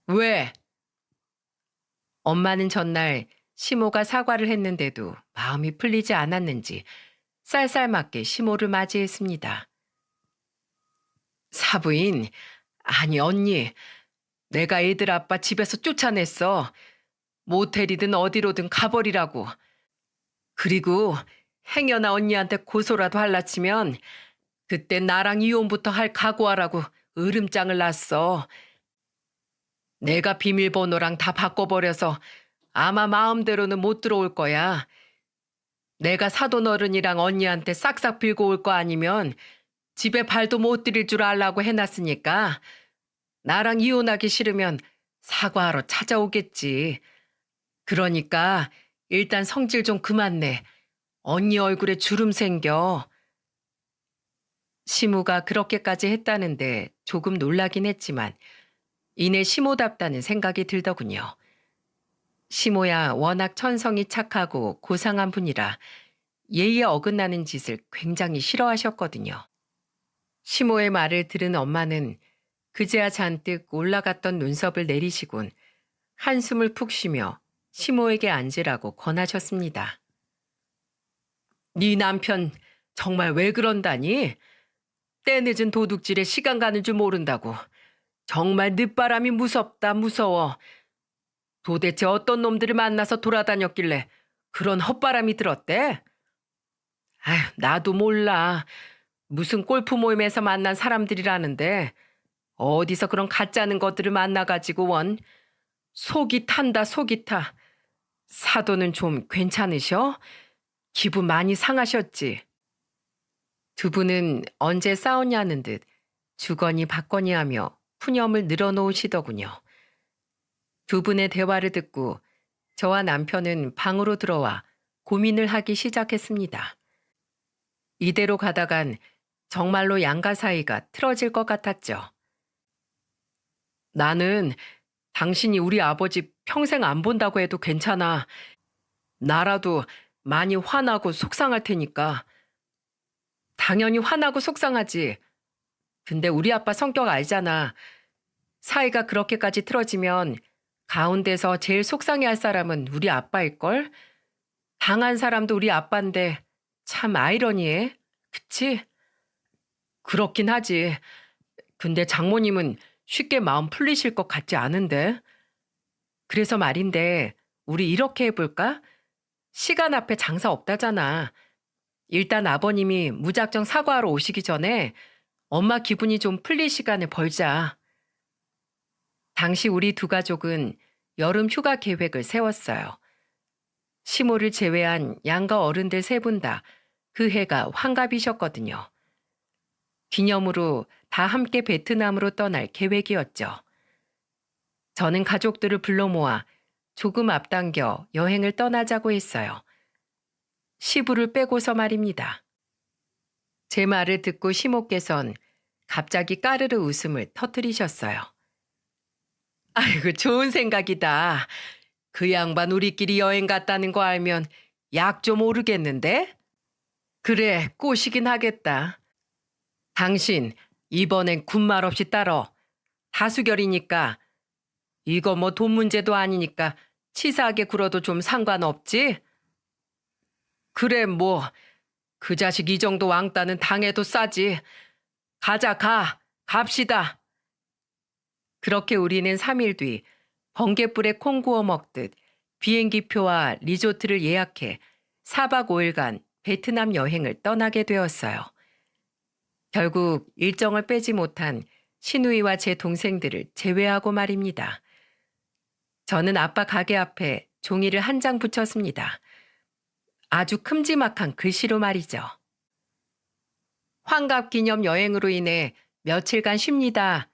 왜? 엄마는 전날 시모가 사과를 했는데도 마음이 풀리지 않았는지 쌀쌀맞게 시모를 맞이했습니다. 사부인, 아니 언니, 내가 애들 아빠 집에서 쫓아냈어. 모텔이든 어디로든 가버리라고. 그리고 행여나 언니한테 고소라도 할라치면 그때 나랑 이혼부터 할 각오하라고 으름장을 놨어. 내가 비밀번호랑 다 바꿔버려서 아마 마음대로는 못 들어올 거야. 내가 사돈 어른이랑 언니한테 싹싹 빌고 올 거 아니면 집에 발도 못 들일 줄 알라고 해놨으니까 나랑 이혼하기 싫으면 사과하러 찾아오겠지. 그러니까 일단 성질 좀 그만 내. 언니 얼굴에 주름 생겨. 시무가 그렇게까지 했다는데 조금 놀라긴 했지만 이내 시모답다는 생각이 들더군요. 시모야 워낙 천성이 착하고 고상한 분이라 예의에 어긋나는 짓을 굉장히 싫어하셨거든요. 시모의 말을 들은 엄마는 그제야 잔뜩 올라갔던 눈썹을 내리시곤 한숨을 푹 쉬며 시모에게 앉으라고 권하셨습니다. 네 남편 정말 왜 그런다니? 때늦은 도둑질에 시간 가는 줄 모른다고. 정말 늦바람이 무섭다 무서워. 도대체 어떤 놈들을 만나서 돌아다녔길래 그런 헛바람이 들었대? 아휴, 나도 몰라. 무슨 골프 모임에서 만난 사람들이라는데 어디서 그런 가짜는 것들을 만나가지고 원. 속이 탄다 속이 타. 사도는 좀 괜찮으셔? 기분 많이 상하셨지? 두 분은 언제 싸웠냐는 듯 주거니 받거니 하며 푸념을 늘어놓으시더군요. 두 분의 대화를 듣고 저와 남편은 방으로 들어와 고민을 하기 시작했습니다. 이대로 가다간 정말로 양가 사이가 틀어질 것 같았죠. 나는 당신이 우리 아버지 평생 안 본다고 해도 괜찮아. 나라도 많이 화나고 속상할 테니까. 당연히 화나고 속상하지. 근데 우리 아빠 성격 알잖아. 사이가 그렇게까지 틀어지면 가운데서 제일 속상해할 사람은 우리 아빠일걸? 당한 사람도 우리 아빠인데 참 아이러니해. 그치? 그렇긴 하지. 근데 장모님은 쉽게 마음 풀리실 것 같지 않은데. 그래서 말인데 우리 이렇게 해볼까? 시간 앞에 장사 없다잖아. 일단 아버님이 무작정 사과하러 오시기 전에 엄마 기분이 좀 풀릴 시간을 벌자. 당시 우리 두 가족은 여름 휴가 계획을 세웠어요. 시모를 제외한 양가 어른들 세 분 다 그 해가 환갑이셨거든요. 기념으로 다 함께 베트남으로 떠날 계획이었죠. 저는 가족들을 불러 모아 조금 앞당겨 여행을 떠나자고 했어요. 시부를 빼고서 말입니다. 제 말을 듣고 시모께선 갑자기 까르르 웃음을 터뜨리셨어요. 아이고, 좋은 생각이다. 그 양반 우리끼리 여행 갔다는 거 알면 약 좀 오르겠는데? 그래, 꼬시긴 하겠다. 당신, 이번엔 군말 없이 따러. 다수결이니까. 이거 뭐 돈 문제도 아니니까 치사하게 굴어도 좀 상관없지? 그래, 뭐. 그 자식 이 정도 왕따는 당해도 싸지. 가자, 가. 갑시다. 그렇게 우리는 3일 뒤 번갯불에 콩 구워 먹듯 비행기표와 리조트를 예약해 4박 5일간 베트남 여행을 떠나게 되었어요. 결국 일정을 빼지 못한 시누이와 제 동생들을 제외하고 말입니다. 저는 아빠 가게 앞에 종이를 한 장 붙였습니다. 아주 큼지막한 글씨로 말이죠. 환갑 기념 여행으로 인해 며칠간 쉽니다.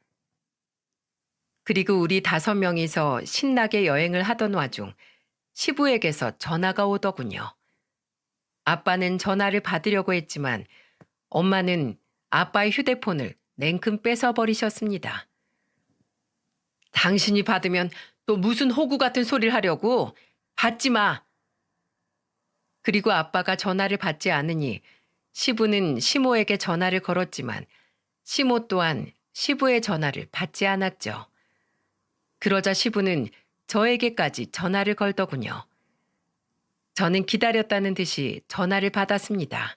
그리고 우리 5명이서 신나게 여행을 하던 와중 시부에게서 전화가 오더군요. 아빠는 전화를 받으려고 했지만 엄마는 아빠의 휴대폰을 냉큼 뺏어버리셨습니다. 당신이 받으면 또 무슨 호구 같은 소리를 하려고? 받지 마. 그리고 아빠가 전화를 받지 않으니 시부는 시모에게 전화를 걸었지만 시모 또한 시부의 전화를 받지 않았죠. 그러자 시부는 저에게까지 전화를 걸더군요. 저는 기다렸다는 듯이 전화를 받았습니다.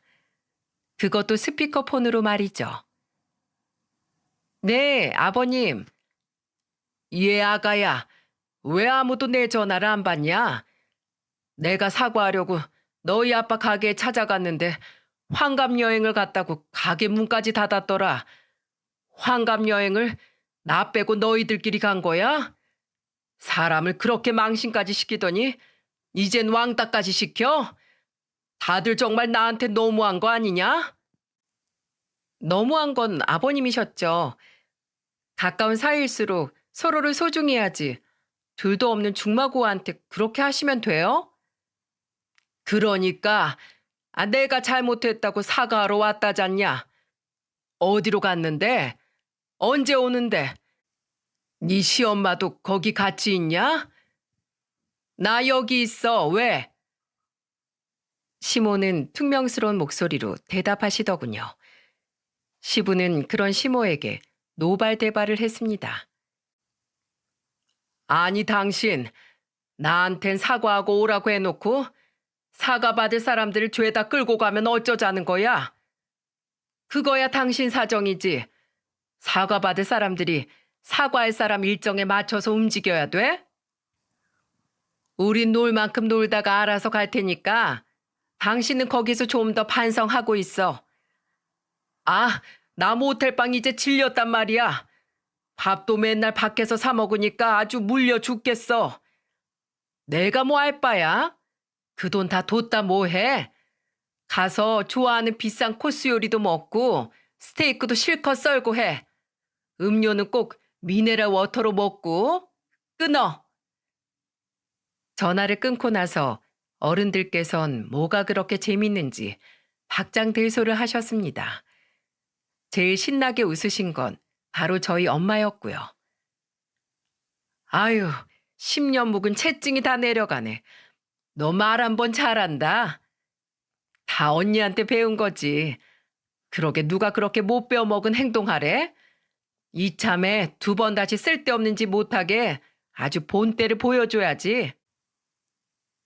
그것도 스피커폰으로 말이죠. 네, 아버님. 예, 아가야. 왜 아무도 내 전화를 안 받냐? 내가 사과하려고 너희 아빠 가게에 찾아갔는데 환갑 여행을 갔다고 가게 문까지 닫았더라. 환갑 여행을 나 빼고 너희들끼리 간 거야? 사람을 그렇게 망신까지 시키더니 이젠 왕따까지 시켜? 다들 정말 나한테 너무한 거 아니냐? 너무한 건 아버님이셨죠. 가까운 사이일수록 서로를 소중히 해야지. 둘도 없는 중마고한테 그렇게 하시면 돼요? 그러니까 내가 잘못했다고 사과하러 왔다잖냐. 어디로 갔는데? 언제 오는데? 네 시엄마도 거기 같이 있냐? 나 여기 있어. 왜? 시모는 퉁명스러운 목소리로 대답하시더군요. 시부는 그런 시모에게 노발대발을 했습니다. 아니 당신, 나한텐 사과하고 오라고 해놓고 사과받을 사람들을 죄다 끌고 가면 어쩌자는 거야? 그거야 당신 사정이지. 사과받을 사람들이 사과할 사람 일정에 맞춰서 움직여야 돼? 우린 놀 만큼 놀다가 알아서 갈 테니까 당신은 거기서 좀 더 반성하고 있어. 아, 나 모텔방 이제 질렸단 말이야. 밥도 맨날 밖에서 사 먹으니까 아주 물려 죽겠어. 내가 뭐 할 바야? 그 돈 다 뒀다 뭐 해? 가서 좋아하는 비싼 코스 요리도 먹고 스테이크도 실컷 썰고 해. 음료는 꼭 미네랄 워터로 먹고. 끊어. 전화를 끊고 나서 어른들께선 뭐가 그렇게 재밌는지 박장대소를 하셨습니다. 제일 신나게 웃으신 건 바로 저희 엄마였고요. 아유, 10년 묵은 채증이 다 내려가네. 너 말 한 번 잘한다. 다 언니한테 배운 거지. 그러게 누가 그렇게 못 배워먹은 행동하래? 이참에 2번 다시 쓸데없는 짓 못하게 아주 본때를 보여줘야지.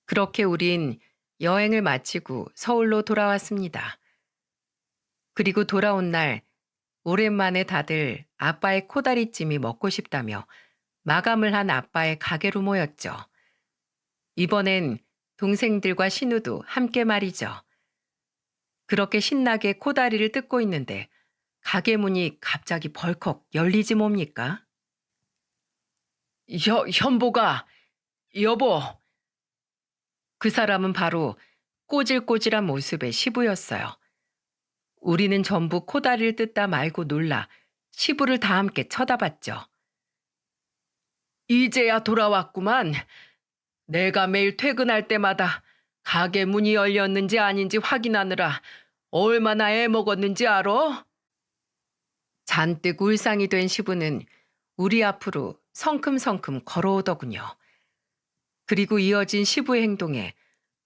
그렇게 우린 여행을 마치고 서울로 돌아왔습니다. 그리고 돌아온 날 오랜만에 다들 아빠의 코다리찜이 먹고 싶다며 마감을 한 아빠의 가게로 모였죠. 이번엔 동생들과 신우도 함께 말이죠. 그렇게 신나게 코다리를 뜯고 있는데 가게 문이 갑자기 벌컥 열리지 뭡니까? 현보가, 여보. 그 사람은 바로 꼬질꼬질한 모습의 시부였어요. 우리는 전부 코다리를 뜯다 말고 놀라 시부를 다 함께 쳐다봤죠. 이제야 돌아왔구만. 내가 매일 퇴근할 때마다 가게 문이 열렸는지 아닌지 확인하느라 얼마나 애먹었는지 알아? 잔뜩 울상이 된 시부는 우리 앞으로 성큼성큼 걸어오더군요. 그리고 이어진 시부의 행동에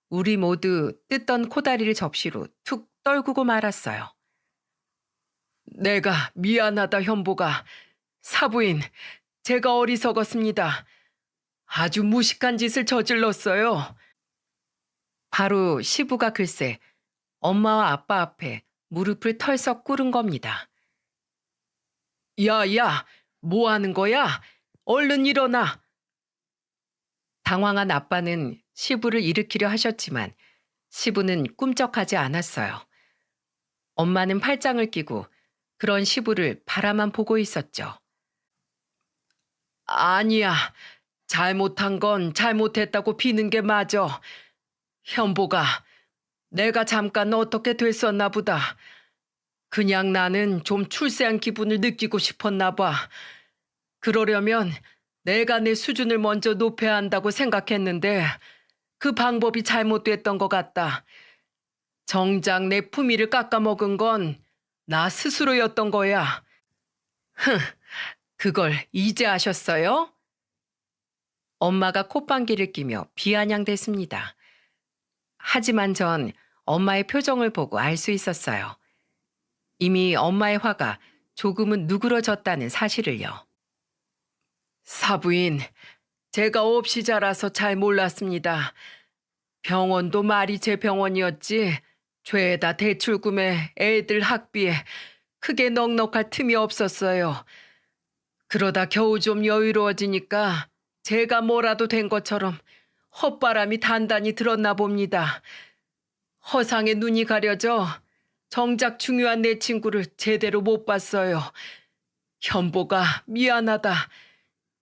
우리 모두 뜯던 코다리를 접시로 툭 떨구고 말았어요. 내가 미안하다, 현보가. 사부인, 제가 어리석었습니다. 아주 무식한 짓을 저질렀어요. 바로 시부가 글쎄 엄마와 아빠 앞에 무릎을 털썩 꿇은 겁니다. 야, 뭐 하는 거야? 얼른 일어나. 당황한 아빠는 시부를 일으키려 하셨지만 시부는 꿈쩍하지 않았어요. 엄마는 팔짱을 끼고 그런 시부를 바라만 보고 있었죠. 아니야. 잘못한 건 잘못했다고 비는 게 맞아. 현보가, 내가 잠깐 어떻게 됐었나 보다. 그냥 나는 좀 출세한 기분을 느끼고 싶었나 봐. 그러려면 내가 내 수준을 먼저 높여야 한다고 생각했는데 그 방법이 잘못됐던 것 같다. 정작 내 품위를 깎아먹은 건 나 스스로였던 거야. 그걸 이제 아셨어요? 엄마가 콧방귀를 끼며 비아냥댔습니다. 하지만 전 엄마의 표정을 보고 알 수 있었어요. 이미 엄마의 화가 조금은 누그러졌다는 사실을요. 사부인, 제가 없이 자라서 잘 몰랐습니다. 병원도 말이 제 병원이었지 죄다 대출금에 애들 학비에 크게 넉넉할 틈이 없었어요. 그러다 겨우 좀 여유로워지니까 제가 뭐라도 된 것처럼 헛바람이 단단히 들었나 봅니다. 허상에 눈이 가려져 정작 중요한 내 친구를 제대로 못 봤어요. 현보가 미안하다.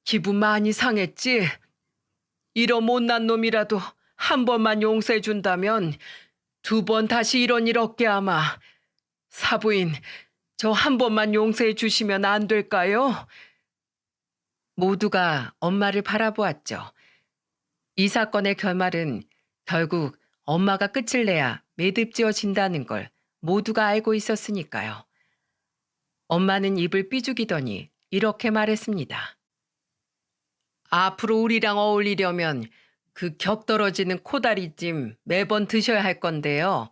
기분 많이 상했지? 이런 못난 놈이라도 한 번만 용서해 준다면 2번 다시 이런 일 없게 아마. 사부인, 저 한 번만 용서해 주시면 안 될까요? 모두가 엄마를 바라보았죠. 이 사건의 결말은 결국 엄마가 끝을 내야 매듭지어진다는 걸 모두가 알고 있었으니까요. 엄마는 입을 삐죽이더니 이렇게 말했습니다. 앞으로 우리랑 어울리려면 그 격떨어지는 코다리찜 매번 드셔야 할 건데요.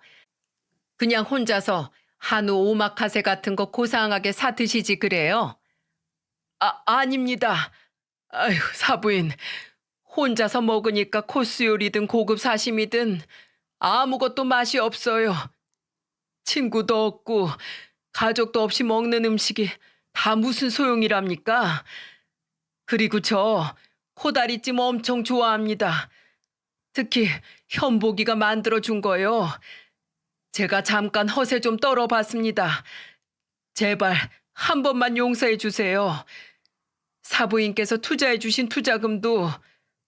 그냥 혼자서 한우 오마카세 같은 거 고상하게 사 드시지 그래요? 아닙니다. 아휴, 사부인. 혼자서 먹으니까 코스 요리든 고급 사심이든 아무것도 맛이 없어요. 친구도 없고 가족도 없이 먹는 음식이 다 무슨 소용이랍니까? 그리고 저 코다리찜 엄청 좋아합니다. 특히 현복이가 만들어준 거요. 제가 잠깐 허세 좀 떨어봤습니다. 제발 한 번만 용서해 주세요. 사부인께서 투자해 주신 투자금도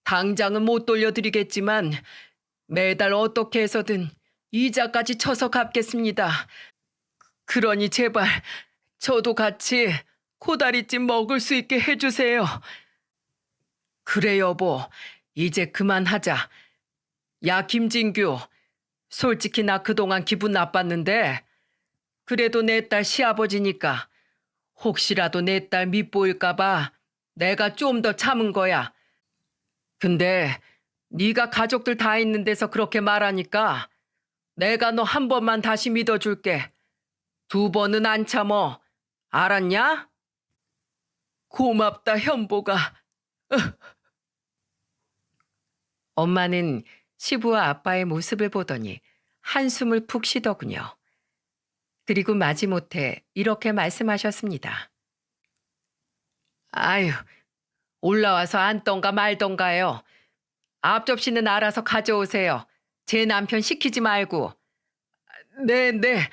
당장은 못 돌려드리겠지만 매달 어떻게 해서든 이자까지 쳐서 갚겠습니다. 그러니 제발 저도 같이 코다리찜 먹을 수 있게 해주세요. 그래 여보, 이제 그만하자. 야 김진규, 솔직히 나 그동안 기분 나빴는데 그래도 내 딸 시아버지니까 혹시라도 내 딸 밉보일까 봐 내가 좀 더 참은 거야. 근데 네가 가족들 다 있는 데서 그렇게 말하니까 내가 너 한 번만 다시 믿어줄게. 두 번은 안 참어. 알았냐? 고맙다, 현보가. 엄마는 시부와 아빠의 모습을 보더니 한숨을 푹 쉬더군요. 그리고 마지못해 이렇게 말씀하셨습니다. 아유, 올라와서 앉던가 말던가요. 앞접시는 알아서 가져오세요. 제 남편 시키지 말고. 네, 네.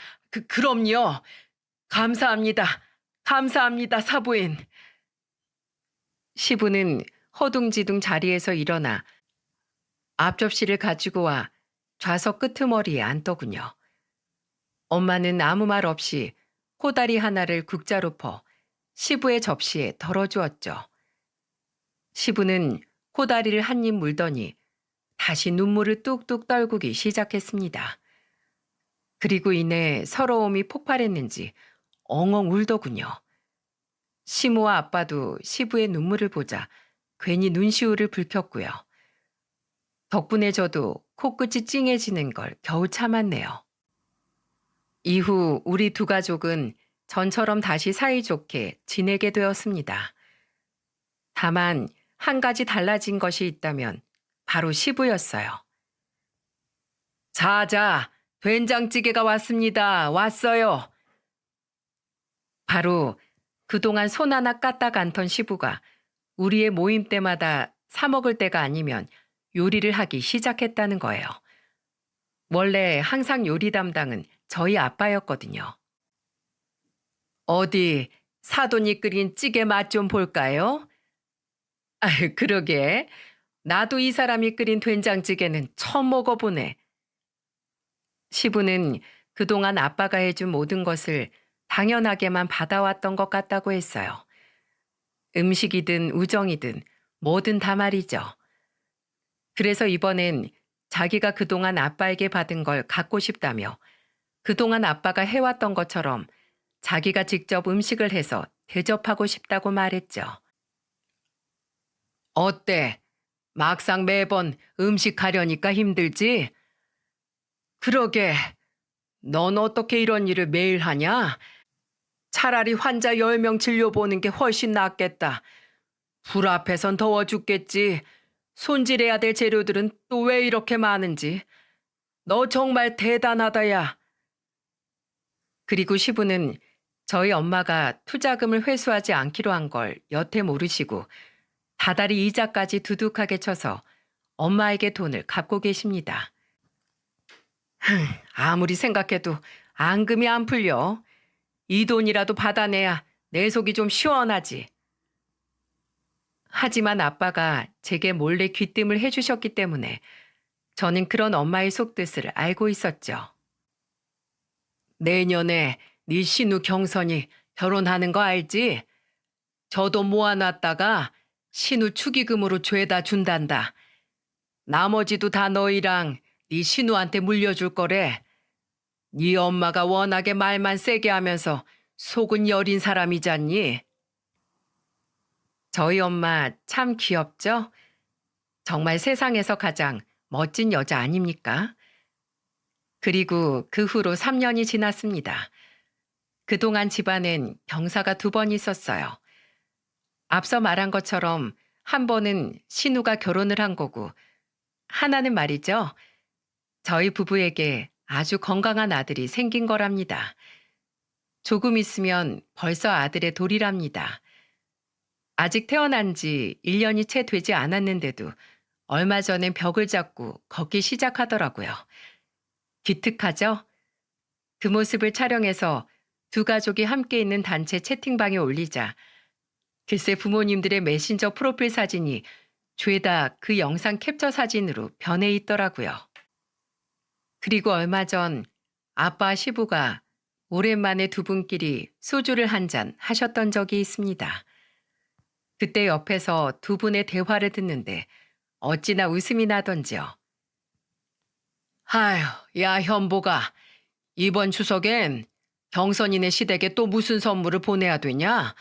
그럼요. 감사합니다. 감사합니다, 사부인. 시부는 허둥지둥 자리에서 일어나 앞접시를 가지고 와 좌석 끄트머리에 앉더군요. 엄마는 아무 말 없이 코다리 하나를 국자로 퍼 시부의 접시에 덜어주었죠. 시부는 코다리를 한 입 물더니 다시 눈물을 뚝뚝 떨구기 시작했습니다. 그리고 이내 서러움이 폭발했는지 엉엉 울더군요. 시모와 아빠도 시부의 눈물을 보자 괜히 눈시울을 붉혔고요. 덕분에 저도 코끝이 찡해지는 걸 겨우 참았네요. 이후 우리 두 가족은 전처럼 다시 사이좋게 지내게 되었습니다. 다만 한 가지 달라진 것이 있다면 바로 시부였어요. 자자, 된장찌개가 왔습니다. 왔어요. 바로 그동안 손 하나 까딱 않던 시부가 우리의 모임 때마다 사 먹을 때가 아니면 요리를 하기 시작했다는 거예요. 원래 항상 요리 담당은 저희 아빠였거든요. 어디 사돈이 끓인 찌개 맛 좀 볼까요? 아, 그러게. 나도 이 사람이 끓인 된장찌개는 처음 먹어보네. 시부는 그동안 아빠가 해준 모든 것을 당연하게만 받아왔던 것 같다고 했어요. 음식이든 우정이든 뭐든 다 말이죠. 그래서 이번엔 자기가 그동안 아빠에게 받은 걸 갖고 싶다며 그동안 아빠가 해왔던 것처럼 자기가 직접 음식을 해서 대접하고 싶다고 말했죠. 어때? 막상 매번 음식하려니까 힘들지? 그러게. 넌 어떻게 이런 일을 매일 하냐? 차라리 환자 10명 진료보는 게 훨씬 낫겠다. 불 앞에선 더워 죽겠지. 손질해야 될 재료들은 또 왜 이렇게 많은지. 너 정말 대단하다, 야. 그리고 시부는 저희 엄마가 투자금을 회수하지 않기로 한 걸 여태 모르시고 다달이 이자까지 두둑하게 쳐서 엄마에게 돈을 갚고 계십니다. 아무리 생각해도 앙금이 안 풀려. 이 돈이라도 받아내야 내 속이 좀 시원하지. 하지만 아빠가 제게 몰래 귀띔을 해주셨기 때문에 저는 그런 엄마의 속뜻을 알고 있었죠. 내년에 네 신우 경선이 결혼하는 거 알지? 저도 모아놨다가 신우 축의금으로 죄다 준단다. 나머지도 다 너희랑 네 신우한테 물려줄 거래. 네 엄마가 워낙에 말만 세게 하면서 속은 여린 사람이잖니. 저희 엄마 참 귀엽죠? 정말 세상에서 가장 멋진 여자 아닙니까? 그리고 그 후로 3년이 지났습니다. 그동안 집안엔 병사가 2번 있었어요. 앞서 말한 것처럼 한 번은 신우가 결혼을 한 거고 하나는 말이죠. 저희 부부에게 아주 건강한 아들이 생긴 거랍니다. 조금 있으면 벌써 아들의 돌이랍니다. 아직 태어난 지 1년이 채 되지 않았는데도 얼마 전엔 벽을 잡고 걷기 시작하더라고요. 기특하죠? 그 모습을 촬영해서 두 가족이 함께 있는 단체 채팅방에 올리자 글쎄 부모님들의 메신저 프로필 사진이 죄다 그 영상 캡처 사진으로 변해 있더라고요. 그리고 얼마 전 아빠 시부가 오랜만에 두 분끼리 소주를 한 잔 하셨던 적이 있습니다. 그때 옆에서 두 분의 대화를 듣는데 어찌나 웃음이 나던지요. 아휴, 야, 현보가. 이번 추석엔 경선이네 시댁에 또 무슨 선물을 보내야 되냐?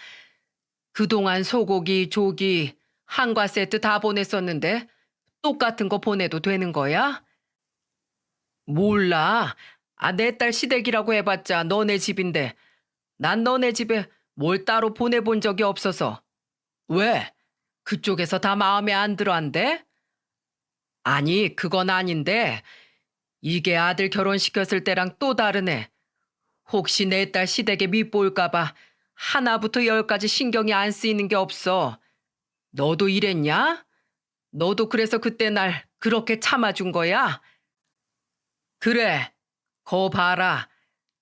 그동안 소고기, 조기, 한과 세트 다 보냈었는데 똑같은 거 보내도 되는 거야? 몰라. 아, 내 딸 시댁이라고 해봤자 너네 집인데 난 너네 집에 뭘 따로 보내본 적이 없어서. 왜? 그쪽에서 다 마음에 안 들어 한대? 아니, 그건 아닌데 이게 아들 결혼시켰을 때랑 또 다르네. 혹시 내 딸 시댁에 밉볼까봐 하나부터 열까지 신경이 안 쓰이는 게 없어. 너도 이랬냐? 너도 그래서 그때 날 그렇게 참아준 거야? 그래, 거 봐라.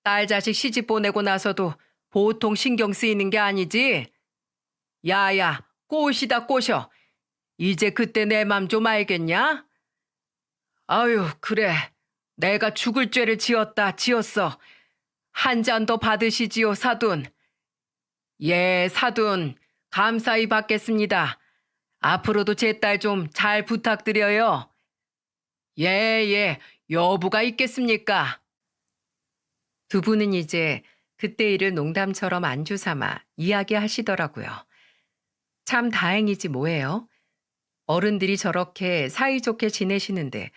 딸 자식 시집 보내고 나서도 보통 신경 쓰이는 게 아니지? 야야, 꼬시다 꼬셔. 이제 그때 내 맘 좀 알겠냐? 아유, 그래. 내가 죽을 죄를 지었어. 한 잔 더 받으시지요, 사돈. 예, 사돈. 감사히 받겠습니다. 앞으로도 제 딸 좀 잘 부탁드려요. 예, 예. 여부가 있겠습니까? 두 분은 이제 그때 일을 농담처럼 안주 삼아 이야기하시더라고요. 참 다행이지 뭐예요. 어른들이 저렇게 사이좋게 지내시는데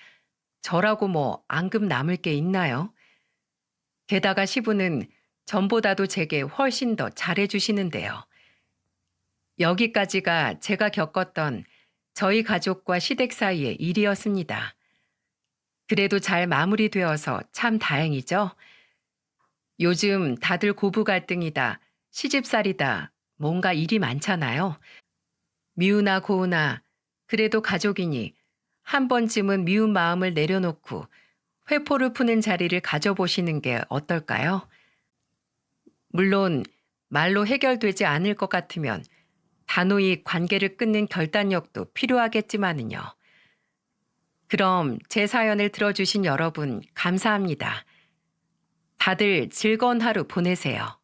저라고 뭐 앙금 남을 게 있나요? 게다가 시부는 전보다도 제게 훨씬 더 잘해주시는데요. 여기까지가 제가 겪었던 저희 가족과 시댁 사이의 일이었습니다. 그래도 잘 마무리되어서 참 다행이죠. 요즘 다들 고부 갈등이다, 시집살이다, 뭔가 일이 많잖아요. 미우나 고우나 그래도 가족이니 한 번쯤은 미운 마음을 내려놓고 회포를 푸는 자리를 가져보시는 게 어떨까요? 물론 말로 해결되지 않을 것 같으면 단호히 관계를 끊는 결단력도 필요하겠지만은요. 그럼 제 사연을 들어주신 여러분 감사합니다. 다들 즐거운 하루 보내세요.